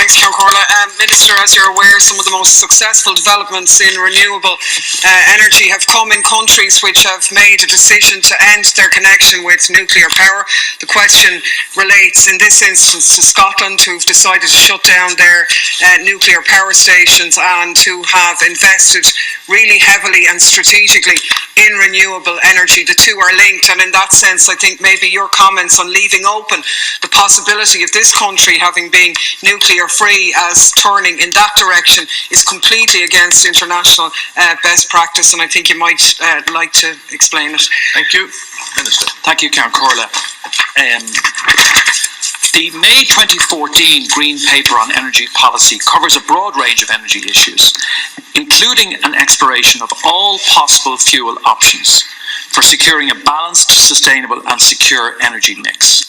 Thanks, Corla. Minister, as you're aware, some of the most successful developments in renewable energy have come in countries which have made a decision to end their connection with nuclear power. The question relates in this instance to Scotland, who've decided to shut down their nuclear power stations and who have invested really heavily and strategically in renewable energy. The two are linked, and in that sense I think maybe your comments on leaving open the possibility of this country having been nuclear free as turning in that direction is completely against international best practice, and I think you might like to explain it. Thank you, Minister. Thank you, Count Corla. The May 2014 Green Paper on Energy Policy covers a broad range of energy issues, including an exploration of all possible fuel options for securing a balanced, sustainable and secure energy mix.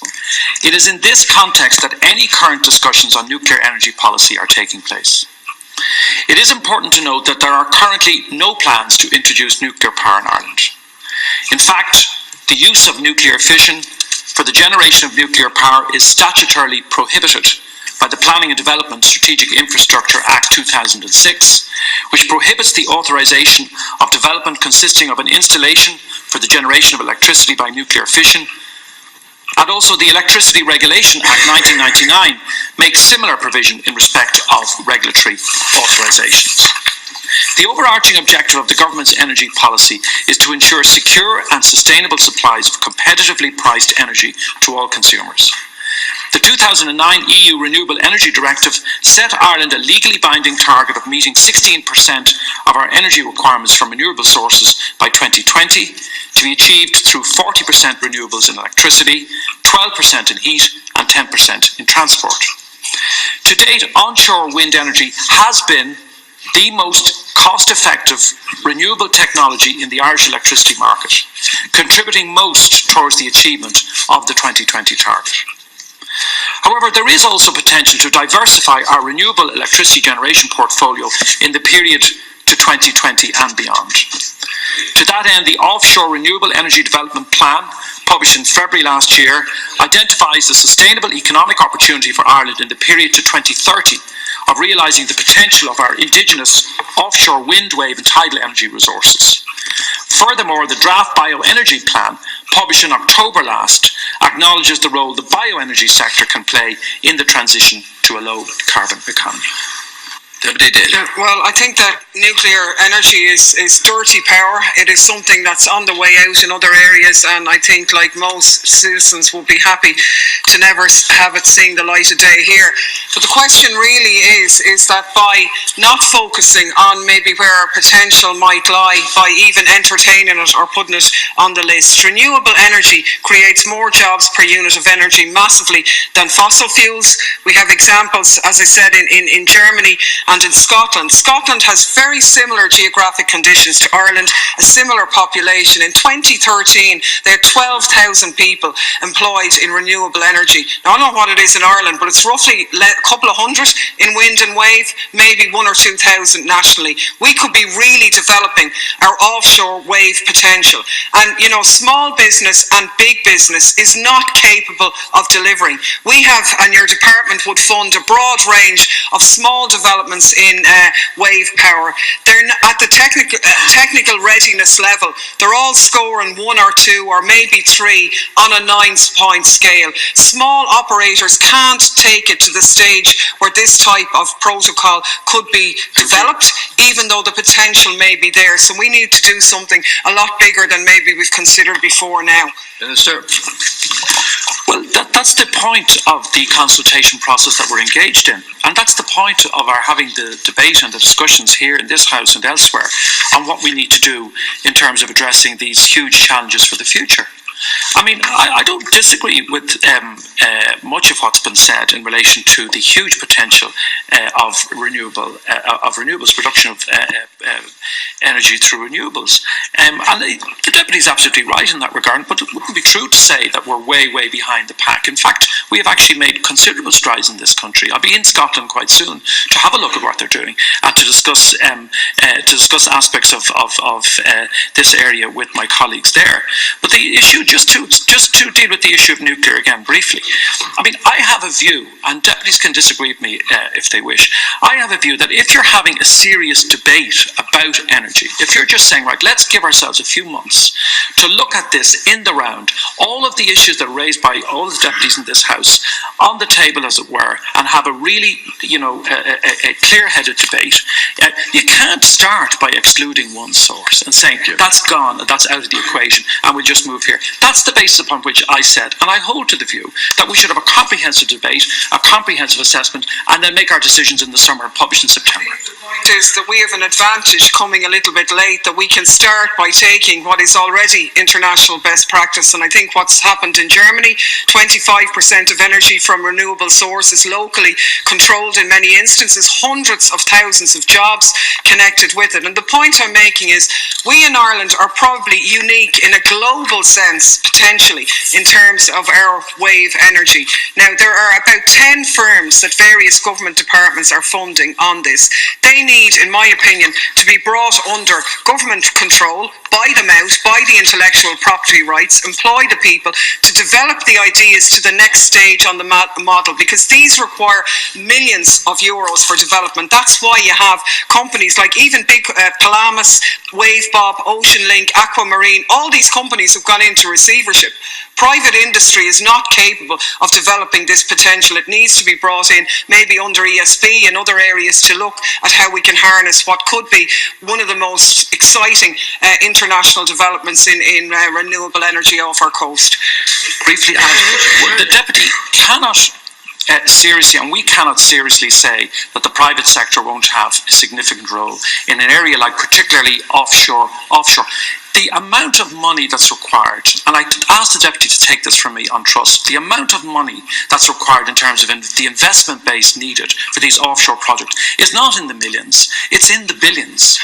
It is in this context that any current discussions on nuclear energy policy are taking place. It is important to note that there are currently no plans to introduce nuclear power in Ireland. In fact, the use of nuclear fission for the generation of nuclear power is statutorily prohibited by the Planning and Development Strategic Infrastructure Act 2006, which prohibits the authorisation of development consisting of an installation for the generation of electricity by nuclear fission, and also the Electricity Regulation Act 1999 makes similar provision in respect of regulatory authorisations. The overarching objective of the government's energy policy is to ensure secure and sustainable supplies of competitively priced energy to all consumers. The 2009 EU Renewable Energy Directive set Ireland a legally binding target of meeting 16% of our energy requirements from renewable sources by 2020, to be achieved through 40% renewables in electricity, 12% in heat and 10% in transport. To date, onshore wind energy has been the most cost-effective renewable technology in the Irish electricity market, contributing most towards the achievement of the 2020 target. However, there is also potential to diversify our renewable electricity generation portfolio in the period to 2020 and beyond. To that end, the Offshore Renewable Energy Development Plan, published in February last year, identifies the sustainable economic opportunity for Ireland in the period to 2030 of realising the potential of our indigenous offshore wind, wave and tidal energy resources. Furthermore, the draft bioenergy plan, published in October last, acknowledges the role the bioenergy sector can play in the transition to a low-carbon economy. Well, I think that nuclear energy is dirty power. It is something that's on the way out in other areas, and I think, like most citizens, will be happy to never have it seeing the light of day here. But the question really is that by not focusing on maybe where our potential might lie, by even entertaining it or putting it on the list, renewable energy creates more jobs per unit of energy massively than fossil fuels. We have examples, as I said, in Germany and in Scotland. Scotland has very similar geographic conditions to Ireland, a similar population. In 2013, they had 12,000 people employed in renewable energy. Now, I don't know what it is in Ireland, but it's roughly a couple of hundred in wind and wave, maybe 1,000 or 2,000 nationally. We could be really developing our offshore wave potential. And, you know, small business and big business is not capable of delivering. We have, and your department would fund a broad range of small developments in wave power. They're at the technical readiness level. They're all scoring 1 or 2 or maybe 3 on a 9-point scale. Small operators can't take it to the stage where this type of protocol could be developed, even though the potential may be there. So we need to do something a lot bigger than maybe we've considered before now. Minister. Well, that's the point of the consultation process that we're engaged in. And that's the point of our having the debate and the discussions here in this House and elsewhere on what we need to do in terms of addressing these huge challenges for the future. I mean, I don't disagree with much of what's been said in relation to the huge potential of renewables, production of energy through renewables. And the Deputy is absolutely right in that regard, but it wouldn't be true to say that we're way, way behind the pack. In fact, we have actually made considerable strides in this country. I'll be in Scotland quite soon to have a look at what they're doing and to discuss aspects of this area with my colleagues there. But the issue just to deal with the issue of nuclear again briefly. I mean, I have a view, and deputies can disagree with me if they wish. I have a view that if you're having a serious debate about energy, if you're just saying, right, let's give ourselves a few months to look at this in the round, all of the issues that are raised by all the deputies in this House on the table, as it were, and have a really, a clear-headed debate, you can't start by excluding one source and saying that's gone, that's out of the equation, and we'll just move here. That's the basis upon which I said, and I hold to the view, that we should have a comprehensive debate, a comprehensive assessment, and then make our decisions in the summer and publish in September. The point is that we have an advantage coming a little bit late, that we can start by taking what is already international best practice. And I think what's happened in Germany, 25% of energy from renewable sources, locally controlled in many instances, hundreds of thousands of jobs connected with it. And the point I'm making is we in Ireland are probably unique in a global sense, potentially, in terms of our wave energy. Now, there are about 10 firms that various government departments are funding on this. They need, in my opinion, to be brought under government control, buy them out, buy the intellectual property rights, employ the people to develop the ideas to the next stage on the model, because these require millions of euros for development. That's why you have companies like even big Palamas, Wavebob, Ocean Link, Aquamarine, all these companies have gone into receivership. Private industry is not capable of developing this potential. It needs to be brought in, maybe under ESB and other areas, to look at how we can harness what could be one of the most exciting international developments in renewable energy off our coast. Briefly, the deputy cannot seriously, and we cannot seriously say that the private sector won't have a significant role in an area like particularly offshore. The amount of money that's required, and I asked the deputy to take this from me on trust, the amount of money that's required in terms of the investment base needed for these offshore projects is not in the millions, it's in the billions.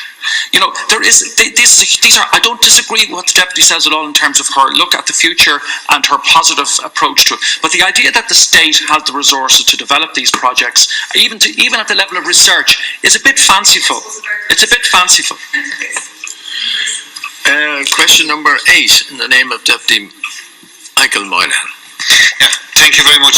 I don't disagree with what the deputy says at all in terms of her look at the future and her positive approach to it. But the idea that the state has the resources to develop these projects, even at the level of research, is a bit fanciful. It's a bit fanciful. Question number 8, in the name of Deputy Michael Moynihan. Yeah, thank you very much.